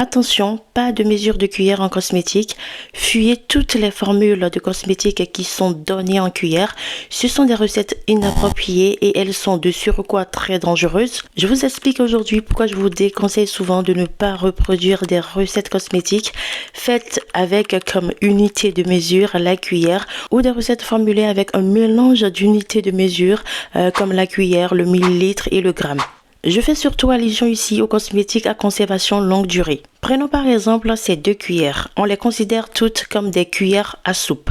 Attention, pas de mesure de cuillère en cosmétique. Fuyez toutes les formules de cosmétiques qui sont données en cuillère. Ce sont des recettes inappropriées et elles sont de surcroît très dangereuses. Je vous explique aujourd'hui pourquoi je vous déconseille souvent de ne pas reproduire des recettes cosmétiques faites avec comme unité de mesure la cuillère ou des recettes formulées avec un mélange d'unités de mesure comme la cuillère, le millilitre et le gramme. Je fais surtout allusion ici aux cosmétiques à conservation longue durée. Prenons par exemple ces 2 cuillères. On les considère toutes comme des cuillères à soupe.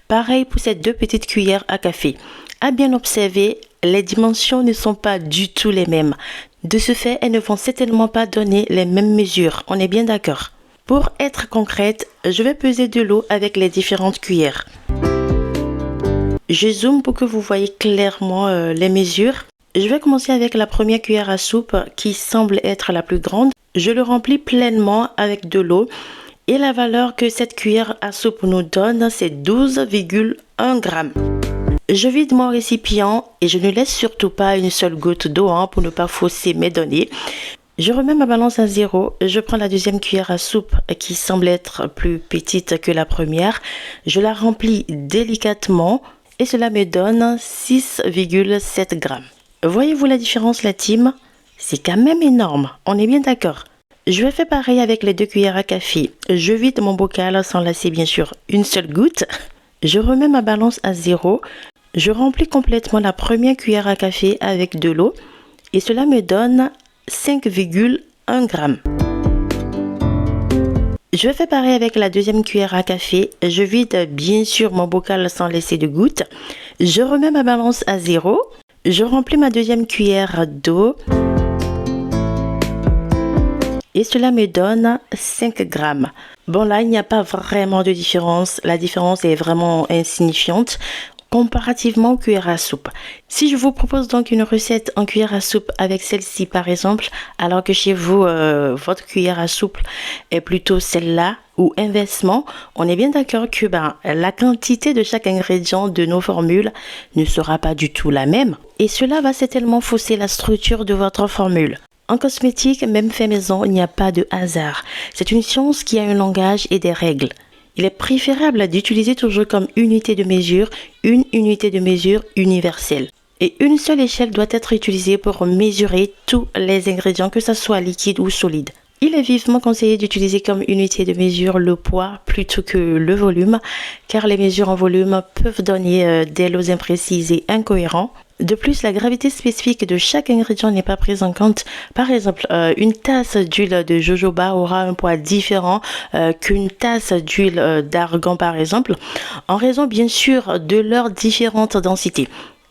Pareil pour ces 2 petites cuillères à café. À bien observer, les dimensions ne sont pas du tout les mêmes. De ce fait, elles ne vont certainement pas donner les mêmes mesures. On est bien d'accord. Pour être concrète, je vais peser de l'eau avec les différentes cuillères. Je zoome pour que vous voyez clairement les mesures. Je vais commencer avec la première cuillère à soupe qui semble être la plus grande. Je le remplis pleinement avec de l'eau et la valeur que cette cuillère à soupe nous donne, c'est 12,1 grammes. Je vide mon récipient et je ne laisse surtout pas une seule goutte d'eau pour ne pas fausser mes données. Je remets ma balance à 0. Je prends la deuxième cuillère à soupe qui semble être plus petite que la première. Je la remplis délicatement et cela me donne 6,7 grammes. Voyez-vous la différence, la team? C'est quand même énorme, on est bien d'accord. Je vais faire pareil avec les 2 cuillères à café. Je vide mon bocal sans laisser bien sûr une seule goutte. Je remets ma balance à 0. Je remplis complètement la première cuillère à café avec de l'eau et cela me donne 5,1 grammes. Je vais faire pareil avec la deuxième cuillère à café. Je vide bien sûr mon bocal sans laisser de gouttes. Je remets ma balance à 0. Je remplis ma deuxième cuillère d'eau et cela me donne 5 grammes. Bon là, il n'y a pas vraiment de différence. La différence est vraiment insignifiante comparativement aux cuillères à soupe. Si je vous propose donc une recette en cuillère à soupe avec celle-ci par exemple, alors que chez vous, votre cuillère à soupe est plutôt celle-là, ou inversement, on est bien d'accord que la quantité de chaque ingrédient de nos formules ne sera pas du tout la même. Et cela va certainement fausser la structure de votre formule. En cosmétique, même fait maison, il n'y a pas de hasard. C'est une science qui a un langage et des règles. Il est préférable d'utiliser toujours comme unité de mesure une unité de mesure universelle. Et une seule échelle doit être utilisée pour mesurer tous les ingrédients, que ce soit liquide ou solide. Il est vivement conseillé d'utiliser comme unité de mesure le poids plutôt que le volume, car les mesures en volume peuvent donner des lots imprécis et incohérents. De plus, la gravité spécifique de chaque ingrédient n'est pas prise en compte. Par exemple, une tasse d'huile de jojoba aura un poids différent qu'une tasse d'huile d'argan par exemple, en raison bien sûr de leurs différentes densités.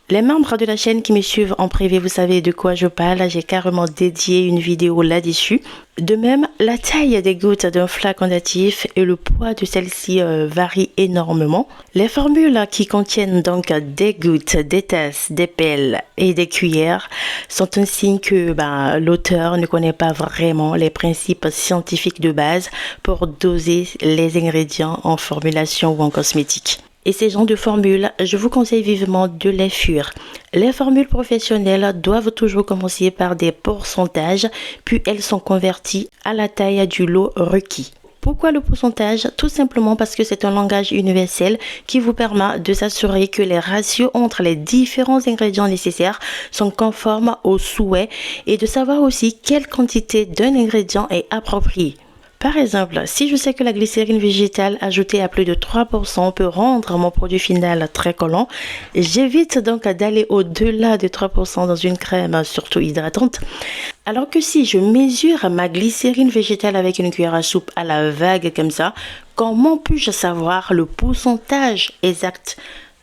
Les membres de la chaîne qui me suivent en privé, vous savez de quoi je parle, j'ai carrément dédié une vidéo là-dessus. De même, la taille des gouttes d'un flacon d'actif et le poids de celle-ci varient énormément. Les formules qui contiennent donc des gouttes, des tasses, des pelles et des cuillères sont un signe que l'auteur ne connaît pas vraiment les principes scientifiques de base pour doser les ingrédients en formulation ou en cosmétique. Et ces genres de formules, je vous conseille vivement de les fuir. Les formules professionnelles doivent toujours commencer par des pourcentages, puis elles sont converties à la taille du lot requis. Pourquoi le pourcentage? Tout simplement parce que c'est un langage universel qui vous permet de s'assurer que les ratios entre les différents ingrédients nécessaires sont conformes aux souhaits et de savoir aussi quelle quantité d'un ingrédient est appropriée. Par exemple, si je sais que la glycérine végétale ajoutée à plus de 3% peut rendre mon produit final très collant, j'évite donc d'aller au-delà de 3% dans une crème surtout hydratante. Alors que si je mesure ma glycérine végétale avec une cuillère à soupe à la vague comme ça, comment puis-je savoir le pourcentage exact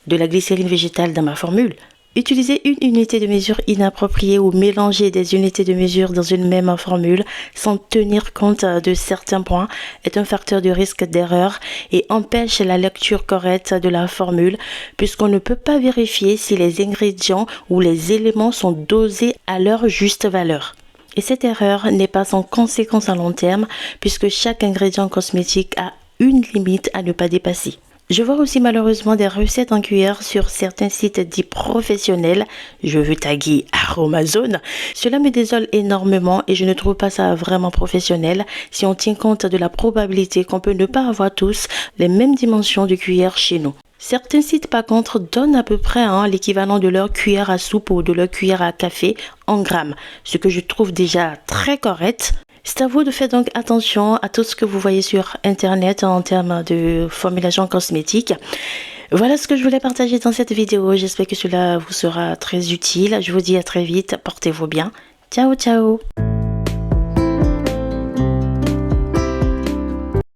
de la glycérine végétale dans ma formule? Utiliser une unité de mesure inappropriée ou mélanger des unités de mesure dans une même formule sans tenir compte de certains points est un facteur de risque d'erreur et empêche la lecture correcte de la formule puisqu'on ne peut pas vérifier si les ingrédients ou les éléments sont dosés à leur juste valeur. Et cette erreur n'est pas sans conséquence à long terme puisque chaque ingrédient cosmétique a une limite à ne pas dépasser. Je vois aussi malheureusement des recettes en cuillère sur certains sites dits professionnels. Je veux taguer Aromazone. Cela me désole énormément et je ne trouve pas ça vraiment professionnel si on tient compte de la probabilité qu'on peut ne pas avoir tous les mêmes dimensions de cuillère chez nous. Certains sites par contre donnent à peu près l'équivalent de leur cuillère à soupe ou de leur cuillère à café en grammes, ce que je trouve déjà très correct. C'est à vous de faire donc attention à tout ce que vous voyez sur internet en termes de formulation cosmétique. Voilà ce que je voulais partager dans cette vidéo. J'espère que cela vous sera très utile. Je vous dis à très vite. Portez-vous bien. Ciao, ciao.